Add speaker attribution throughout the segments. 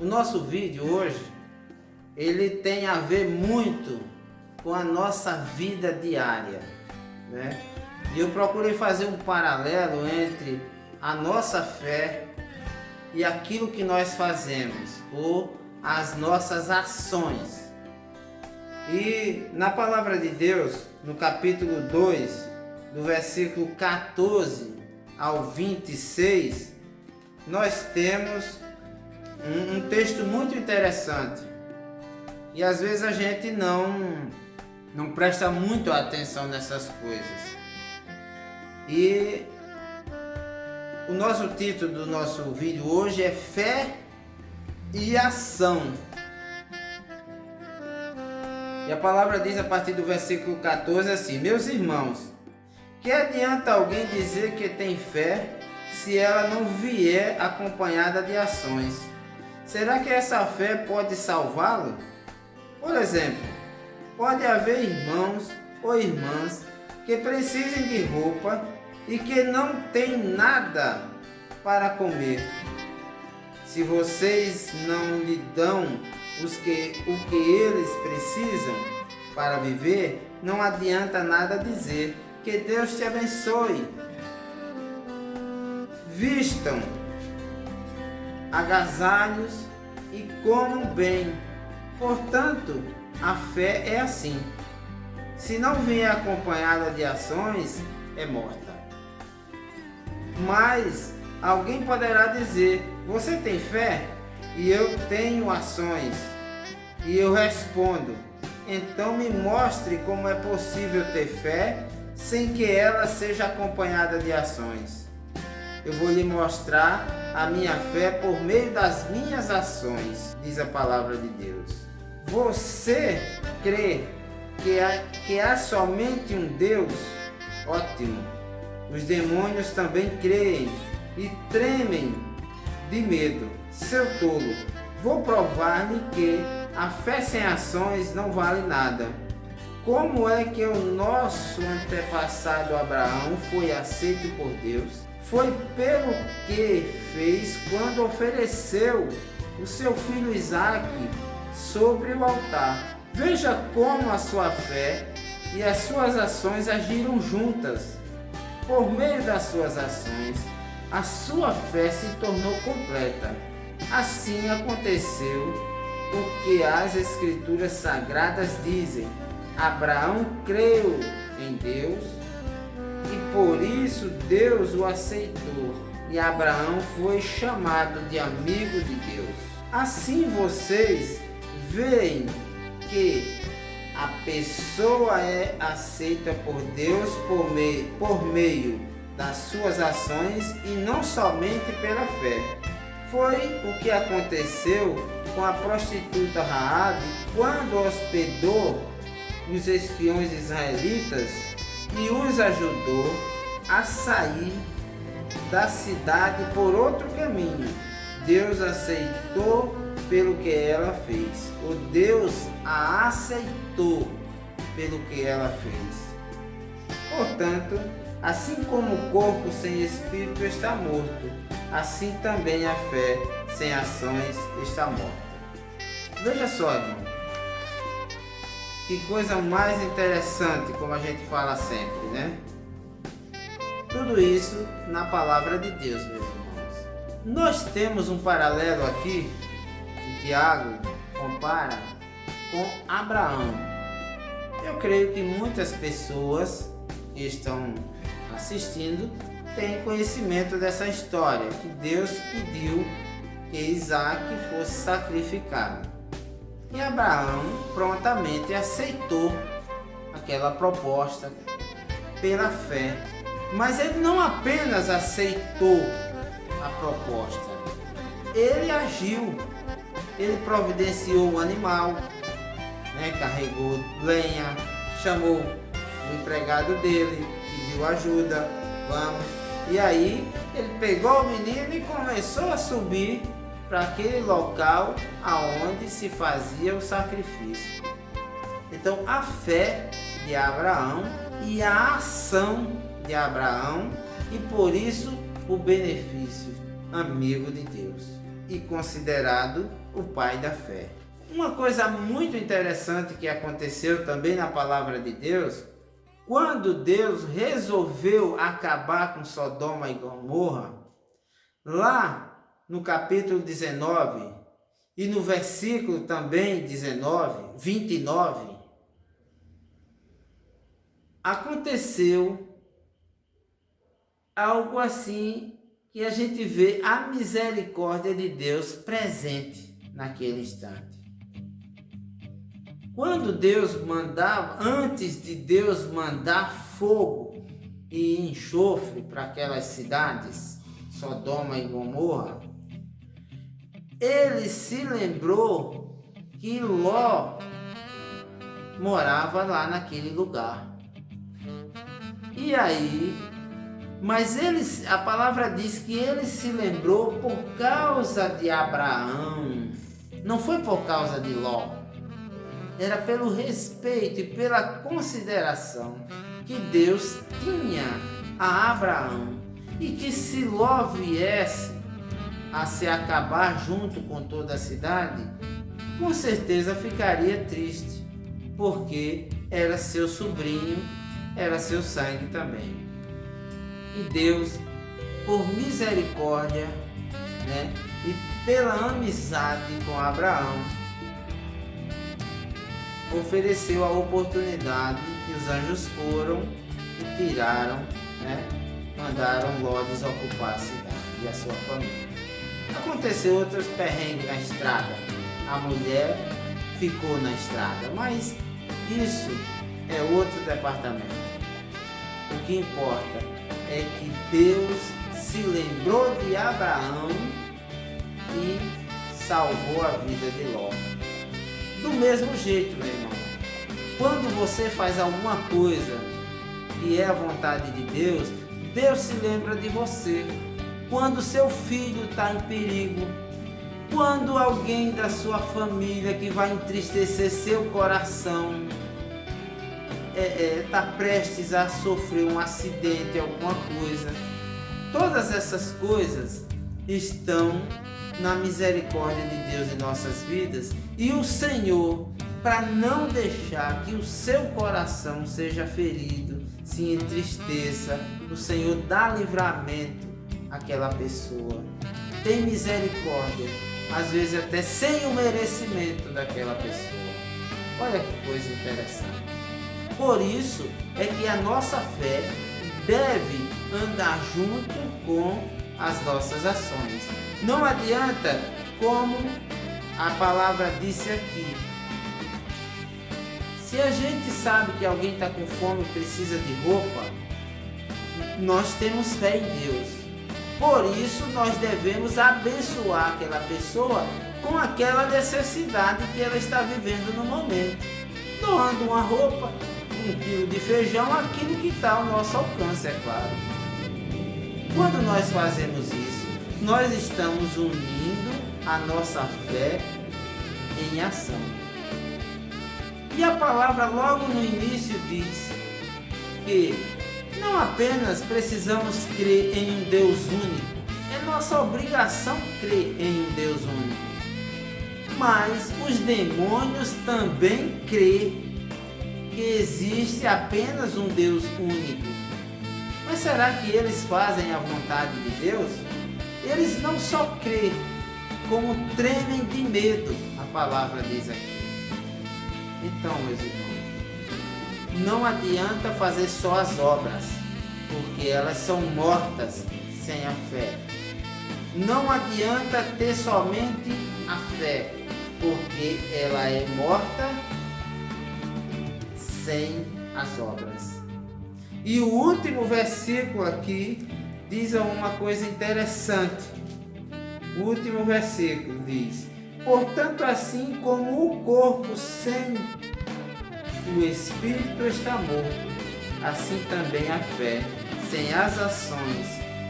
Speaker 1: O nosso vídeo hoje, ele tem a ver muito com a nossa vida diária, né? E eu procurei fazer um paralelo entre a nossa fé e aquilo que nós fazemos, ou as nossas ações. E na palavra de Deus, no capítulo 2, do versículo 14 ao 26, nós temos um texto muito interessante. E às vezes a gente não presta muito atenção nessas coisas. E o nosso título do nosso vídeo hoje é Fé e Ação. E a palavra diz a partir do versículo 14 assim: Meus irmãos, que adianta alguém dizer que tem fé se ela não vier acompanhada de ações? Será que essa fé pode salvá-lo? Por exemplo, pode haver irmãos ou irmãs que precisem de roupa e que não têm nada para comer. Se vocês não lhe dão o que eles precisam para viver, não adianta nada dizer que Deus te abençoe. Vistam agasalhos e comam bem. Portanto, a fé é assim. Se não vier acompanhada de ações, é morta. Mas alguém poderá dizer: você tem fé? E eu tenho ações. E eu respondo: então me mostre como é possível ter fé sem que ela seja acompanhada de ações. Eu vou lhe mostrar a minha fé por meio das minhas ações, diz a palavra de Deus. Você crê que há somente um Deus? Ótimo! Os demônios também creem e tremem de medo. Seu tolo, vou provar-lhe que a fé sem ações não vale nada. Como é que o nosso antepassado Abraão foi aceito por Deus? Foi pelo que fez quando ofereceu o seu filho Isaque sobre o altar. Veja como a sua fé e as suas ações agiram juntas. Por meio das suas ações, a sua fé se tornou completa. Assim aconteceu o que as Escrituras Sagradas dizem: Abraão creu em Deus e por isso Deus o aceitou, e Abraão foi chamado de amigo de Deus. Assim vocês veem que a pessoa é aceita por Deus por meio das suas ações e não somente pela fé. Foi o que aconteceu com a prostituta Raabe quando hospedou os espiões israelitas e os ajudou a sair da cidade por outro caminho. Deus aceitou pelo que ela fez. O Deus a aceitou pelo que ela fez. Portanto, assim como o corpo sem espírito está morto, assim também a fé sem ações está morta. Veja só, irmão, que coisa mais interessante, como a gente fala sempre, né? Tudo isso na palavra de Deus, meus irmãos. Nós temos um paralelo aqui, que Tiago compara com Abraão. Eu creio que muitas pessoas que estão assistindo têm conhecimento dessa história, que Deus pediu que Isaque fosse sacrificado. E Abraão prontamente aceitou aquela proposta pela fé. Mas ele não apenas aceitou a proposta, ele agiu. Ele providenciou o animal, né? Carregou lenha, chamou o empregado dele, pediu ajuda, vamos. E aí ele pegou o menino e começou a subir para aquele local aonde se fazia o sacrifício. Então a fé de Abraão e a ação de Abraão, e por isso o benefício, amigo de Deus. e considerado o pai da fé. Uma coisa muito interessante que aconteceu também na palavra de Deus, quando Deus resolveu acabar com Sodoma e Gomorra, lá no capítulo 19 e no versículo também 29, aconteceu algo assim que a gente vê a misericórdia de Deus presente naquele instante. Quando Deus mandava, antes de Deus mandar fogo e enxofre para aquelas cidades, Sodoma e Gomorra, ele se lembrou que Ló morava lá naquele lugar. E aí, mas a palavra diz que ele se lembrou por causa de Abraão, não foi por causa de Ló. Era pelo respeito e pela consideração que Deus tinha a Abraão, e que se Ló viesse a se acabar junto com toda a cidade, com certeza ficaria triste, porque era seu sobrinho, era seu sangue também. E Deus, por misericórdia, e pela amizade com Abraão, ofereceu a oportunidade, e os anjos foram e tiraram, mandaram Ló desocupar a cidade e a sua família. Aconteceu outros perrengues na estrada, a mulher ficou na estrada, mas isso é outro departamento. O que importa é que Deus se lembrou de Abraão e salvou a vida de Ló. Do mesmo jeito, meu irmão, quando você faz alguma coisa que é a vontade de Deus, Deus se lembra de você. Quando seu filho está em perigo, quando alguém da sua família que vai entristecer seu coração está prestes a sofrer um acidente, alguma coisa, todas essas coisas estão na misericórdia de Deus em nossas vidas, e o Senhor, para não deixar que o seu coração seja ferido, se entristeça, o Senhor dá livramento àquela pessoa, tem misericórdia, às vezes até sem o merecimento daquela pessoa. Olha que coisa interessante. Por isso é que a nossa fé deve andar junto com as nossas ações. Não adianta, como a palavra disse aqui, se a gente sabe que alguém está com fome e precisa de roupa, nós temos fé em Deus. Por isso nós devemos abençoar aquela pessoa com aquela necessidade que ela está vivendo no momento, doando uma roupa, 1 quilo de feijão, aquilo que está ao nosso alcance, é claro. Quando nós fazemos isso, nós estamos unindo a nossa fé em ação. E a palavra logo no início diz que não apenas precisamos crer em um Deus único, é nossa obrigação crer em um Deus único, mas os demônios também creem que existe apenas um Deus único. Mas será que eles fazem a vontade de Deus? Eles não só creem, como tremem de medo, a palavra diz aqui. Então, meus irmãos, não adianta fazer só as obras, porque elas são mortas sem a fé. Não adianta ter somente a fé, porque ela é morta sem as obras. E o último versículo aqui diz uma coisa interessante. O último versículo diz: portanto, assim como o corpo sem o espírito está morto, assim também a fé sem as ações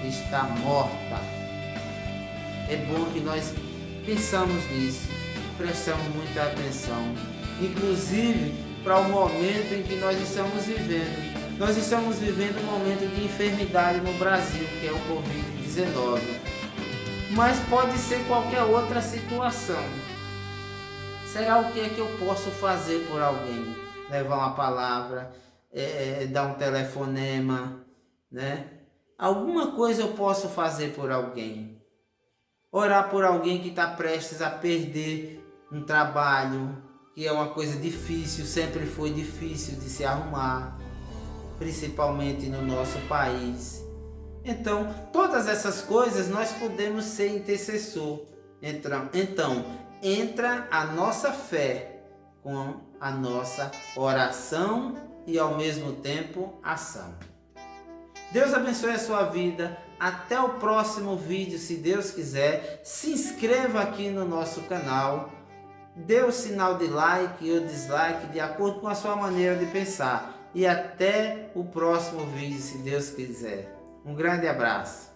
Speaker 1: está morta. É bom que nós pensamos nisso, prestamos muita atenção, inclusive para o momento em que nós estamos vivendo. Nós estamos vivendo um momento de enfermidade no Brasil, que é o Covid-19. mas pode ser qualquer outra situação. Será o que é que eu posso fazer por alguém? Levar uma palavra, dar um telefonema, né? Alguma coisa eu posso fazer por alguém. Orar por alguém que está prestes a perder um trabalho, que é uma coisa difícil, sempre foi difícil de se arrumar, principalmente no nosso país. Então, todas essas coisas nós podemos ser intercessor. Então, entra a nossa fé com a nossa oração e ao mesmo tempo ação. Deus abençoe a sua vida. Até o próximo vídeo, se Deus quiser. Se inscreva aqui no nosso canal. Dê o sinal de like ou dislike de acordo com a sua maneira de pensar. E até o próximo vídeo, se Deus quiser. Um grande abraço.